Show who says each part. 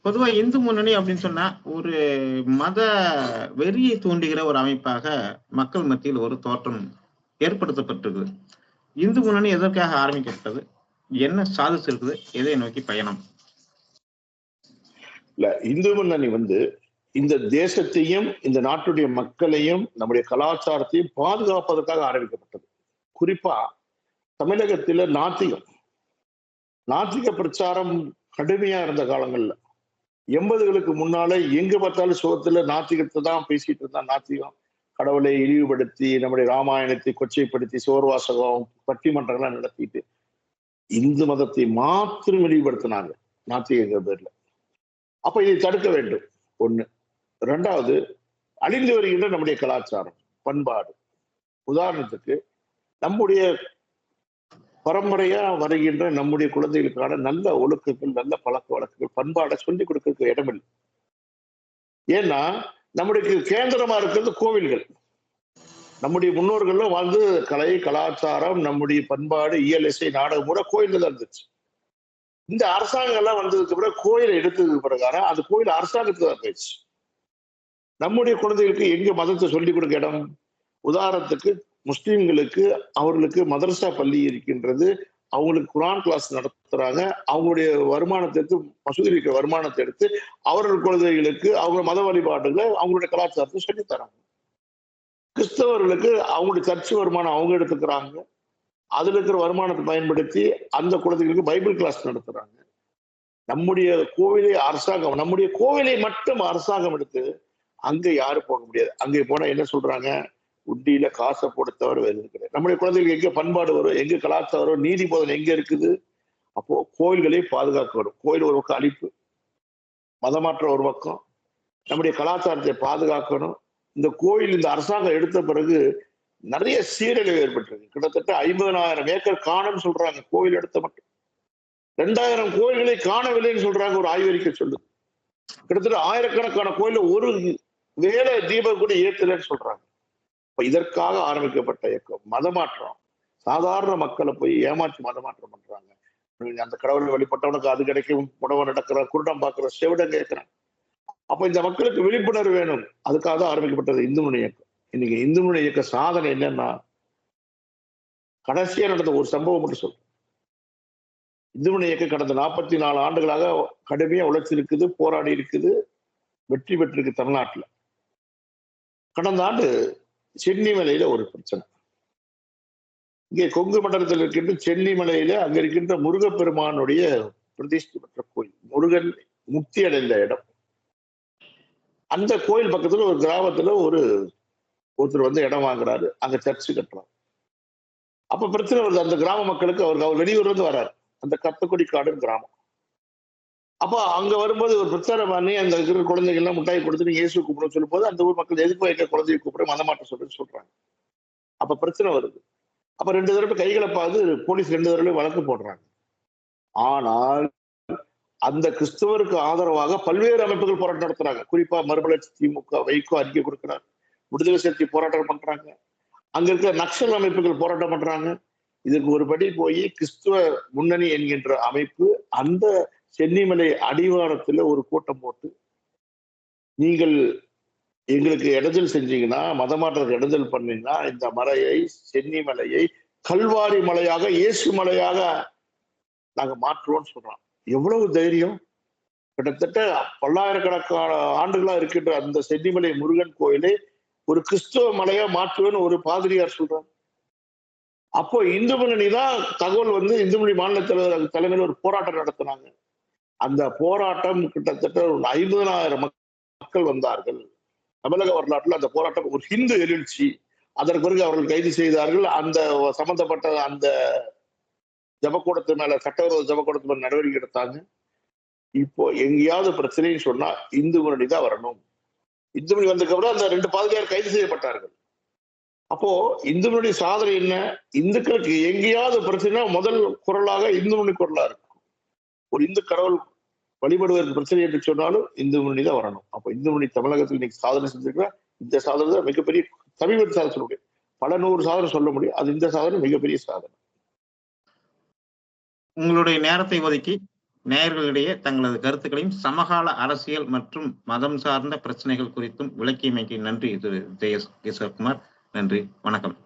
Speaker 1: பொதுவா இந்து முன்னணி அப்படின்னு சொன்னா ஒரு மத வெறியை தூண்டுகிற ஒரு அமைப்பாக மக்கள் மத்தியில் ஒரு தோற்றம் ஏற்படுத்தப்பட்டிருக்குது. இந்து முன்னணி எதற்காக ஆரம்பிக்கப்பட்டது? என்ன சாதிச்சிருக்குது? எதை நோக்கி பயணம்?
Speaker 2: இல்ல, இந்து முன்னணி இந்த தேசத்தையும் இந்த நாட்டுடைய மக்களையும் நம்முடைய கலாச்சாரத்தையும் பாதுகாப்பதற்காக ஆரம்பிக்கப்பட்டது. குறிப்பா தமிழகத்தில நாத்திக பிரச்சாரம் கடுமையா இருந்த காலங்கள்ல 80களுக்கு முன்னால எங்க பார்த்தாலும் சுகத்துல நாத்திகத்தை தான் பேசிட்டு இருந்தான். நாத்திகம் கடவுளை இழிவுபடுத்தி நம்முடைய ராமாயணத்தை கொச்சைப்படுத்தி சோர்வாசகம் பட்டிமன்றங்கள்லாம் நடத்திட்டு இந்து மதத்தை மாத்திரம் இழிவுபடுத்தினாங்க நாத்திக பேர்ல. அப்ப இதை தடுக்க வேண்டும். ஒண்ணு. ரெண்டாவது, அழிந்து வருகின்ற நம்முடைய கலாச்சாரம் பண்பாடு. உதாரணத்துக்கு நம்முடைய பரம்பரையா வருகின்ற நம்முடைய குழந்தைகளுக்கான நல்ல ஒழுக்கங்கள், நல்ல பழக்க வழக்கங்கள், பண்பாடை சொல்லிக் கொடுக்க இடமில்லை. ஏன்னா நம்முடைய கேந்திரமா இருக்கிறது கோவில்கள். நம்முடைய முன்னோர்களும் கலை கலாச்சாரம், நம்முடைய பண்பாடு, இயல், இசை, நாடகம் கூட கோயில்ல தான் இருந்துச்சு. இந்த அரசாங்கம் எல்லாம் வந்ததுக்கு பிறகு கோயிலை எடுத்ததுக்கு பிரகாரம் அது கோயில் அரசாங்கத்துக்கு தான் போயிடுச்சு. நம்முடைய குழந்தைகளுக்கு எங்க மதத்தை சொல்லிக் கொடுக்க இடம்? உதாரணத்துக்கு முஸ்லிம்களுக்கு அவர்களுக்கு மதரசா பள்ளி இருக்கின்றது, அவங்களுக்கு குரான் கிளாஸ் நடத்துறாங்க. அவங்களுடைய வருமானத்தை எடுத்து மசூதி இருக்கிற வருமானத்தை எடுத்து அவர்கள் குழந்தைகளுக்கு அவங்க மத வழிபாடுகளை அவங்களுடைய கலாச்சாரத்தை சொல்லித் தராங்க. கிறிஸ்தவர்களுக்கு அவங்களுடைய சர்ச்சு வருமானம் அவங்க எடுத்துக்கிறாங்க. அதுல இருக்கிற வருமானத்தை பயன்படுத்தி அந்த குழந்தைகளுக்கு பைபிள் கிளாஸ் நடத்துறாங்க. நம்முடைய கோவிலை அரசாங்கம், நம்முடைய கோவிலை மட்டும் அரசாங்கம் எடுத்து அங்க யாரும் போக முடியாது. அங்கே போனா என்ன சொல்றாங்க? உண்டியில காசை கொடுத்தவர் வேறு கிடையாது. நம்முடைய குழந்தைகளுக்கு எங்க பண்பாடு வரும், எங்க கலாச்சாரம் வரும், நீதி போதனை எங்க இருக்குது? அப்போ கோயில்களை பாதுகாக்க வரும். கோயில் ஒரு பக்கம் அழிப்பு, மதமாற்றம் ஒரு பக்கம், நம்முடைய கலாச்சாரத்தை பாதுகாக்கணும். இந்த கோயில் இந்த அரசாங்கம் எடுத்த பிறகு நிறைய சீரழிவு ஏற்பட்டிருக்கு. கிட்டத்தட்ட 50,000 ஏக்கர் காணும்னு சொல்றாங்க கோயில் எடுத்த மட்டும். 2000 கோயில்களை காணவில்லைன்னு சொல்றாங்க ஒரு ஆய்வறிக்கை சொல்லுது. கிட்டத்தட்ட ஆயிரக்கணக்கான கோயில ஒரு வேலை தீபம் கூட ஏற்றலன்னு சொல்றாங்க. இப்ப இதற்காக ஆரம்பிக்கப்பட்ட இயக்கம் மதமாற்றம். சாதாரண மக்களை போய் ஏமாற்றி மதமாற்றம் பண்றாங்க. அந்த கடவுளை வழிபட்டவனுக்கு அது கிடைக்கும், உணவு நடக்கிற குருடம் பார்க்கிற செவிடம் கேட்கிறாங்க. அப்ப இந்த மக்களுக்கு விழிப்புணர்வு வேணும். அதுக்காக தான் ஆரம்பிக்கப்பட்டது இந்து முன்னணி இயக்கம். இன்னைக்கு இந்து முன்னணி இயக்க சாதனை என்னன்னா, கடைசியா நடந்த ஒரு சம்பவம் மட்டும் சொல்றேன். இந்து முன்னணி இயக்கம் கடந்த 44 ஆண்டுகளாக கடுமையா உழைச்சிருக்குது, போராடி இருக்குது, வெற்றி பெற்றிருக்கு தமிழ்நாட்டுல. கடந்த ஆண்டு சென்னிமலையில ஒரு பிரச்சனை. இங்கே கொங்கு மண்டலத்தில் இருக்கின்ற சென்னிமலையில அங்க இருக்கின்ற முருகப்பெருமானுடைய பிரதிஷ்டை பெற்ற கோயில், முருகன் முக்தி அடைந்த இடம். அந்த கோயில் பக்கத்துல ஒரு கிராமத்துல ஒருத்தர் இடம் வாங்குறாரு, அங்க சர்ச்சு கட்டுறாரு. அப்ப பிரச்சனை வருது அந்த கிராம மக்களுக்கு. அவர் வெளியூர்ல இருந்து வர்றாரு, அந்த கத்தக்குடி காடுன்னு கிராமம். அப்ப அங்க வரும்போது ஒரு பிரச்சாரம் பண்ணி அந்த இருக்கிற குழந்தைகள் எல்லாம் முட்டாய் கொடுத்து நீங்க இயேசு கூப்பிட சொல்லும் போது அந்த ஊர் மக்கள் எதுக்கு வைக்க குழந்தைய கூப்பிட மதமாட்ட சொல்றாங்க. அப்ப பிரச்சனை வருது. அப்ப 2 தடவை கைகலப்பாது போலீஸ் 2 தடவை வழக்கு போடுறாங்க. ஆனால் அந்த கிறிஸ்தவருக்கு ஆதரவாக பல்வேறு அமைப்புகள் போராட்டம் நடத்துறாங்க. குறிப்பா மறுமலர்ச்சி திமுக வைகோ அறிக்கை கொடுக்கிறார், விடுதலை சிறுத்தை போராட்டம் பண்றாங்க, அங்க இருக்கிற நக்சல் அமைப்புகள் போராட்டம் பண்றாங்க. இதுக்கு ஒரு படி போய் கிறிஸ்துவ முன்னணி என்கின்ற அமைப்பு அந்த சென்னிமலை அடிவாரத்துல ஒரு கூட்டம் போட்டு, நீங்கள் எங்களுக்கு இடைஞ்சல் செஞ்சீங்கன்னா, மதமாற்றத்துக்கு இடைஞ்சல் பண்ணீங்கன்னா இந்த மலையை, சென்னிமலையை கல்வாரி மலையாக, இயேசு மலையாக நாங்க மாற்றுவோம்னு சொல்றோம். எவ்வளவு தைரியம்! கிட்டத்தட்ட பல்லாயிரக்கணக்கான ஆண்டுகளா இருக்கின்ற அந்த சென்னிமலை முருகன் கோயிலை ஒரு கிறிஸ்துவ மலையா மாற்றுவேன்னு ஒரு பாதிரியார் சொல்றாங்க. அப்போ இந்து முன்னணி தான் தகவல் இந்து முன்னணி மாநில தலைவர் தலைமையில் ஒரு போராட்டம் நடத்தினாங்க. அந்த போராட்டம் கிட்டத்தட்ட ஒரு 50,000 மக்கள் வந்தார்கள். தமிழக வரலாற்றுல அந்த போராட்டம் ஒரு ஹிந்து எழுச்சி. அதற்கு பிறகு அவர்கள் கைது செய்தார்கள். அந்த சம்பந்தப்பட்ட அந்த ஜபக்கூடத்து மேல, சட்டவிரோத ஜபக்கூடத்து மேல நடவடிக்கை எடுத்தாங்க. இப்போ எங்கேயாவது பிரச்சனைன்னு சொன்னா இந்து முன்னணி தான் வரணும். இந்து முன்னணி வந்ததுக்கு அப்புறம் அந்த 2 பாதிரியார் கைது செய்யப்பட்டார்கள். அப்போ இந்து முன்னணி சாதனை என்ன? இந்துக்களுக்கு எங்கேயாவது பிரச்சனை முதல் குரலாக இந்து முன்னணி குரலா இருக்கும். ஒரு இந்து கடவுள் வழிபடுவதற்கு பிரச்சனை என்று சொன்னாலும் இந்து முன்னணி தான் வரணும். அப்போ இந்து முன்னணி தமிழகத்தில் இன்னைக்கு சாதனை செஞ்சிருக்கா. இந்த சாதனை தான் மிகப்பெரிய சமீபத்திய சாதனை சொல்ல முடியும். பல 100 சாதனை சொல்ல முடியும். அது இந்த சாதனை மிகப்பெரிய சாதனை.
Speaker 1: உங்களுடைய நேரத்தை ஒதுக்கி நேயர்களிடையே தங்களது கருத்துக்களையும் சமகால அரசியல் மற்றும் மதம் சார்ந்த பிரச்சனைகள் குறித்தும் விளக்கியமைக்கு நன்றி திரு ஜெயகிஷோர் குமார். நன்றி, வணக்கம்.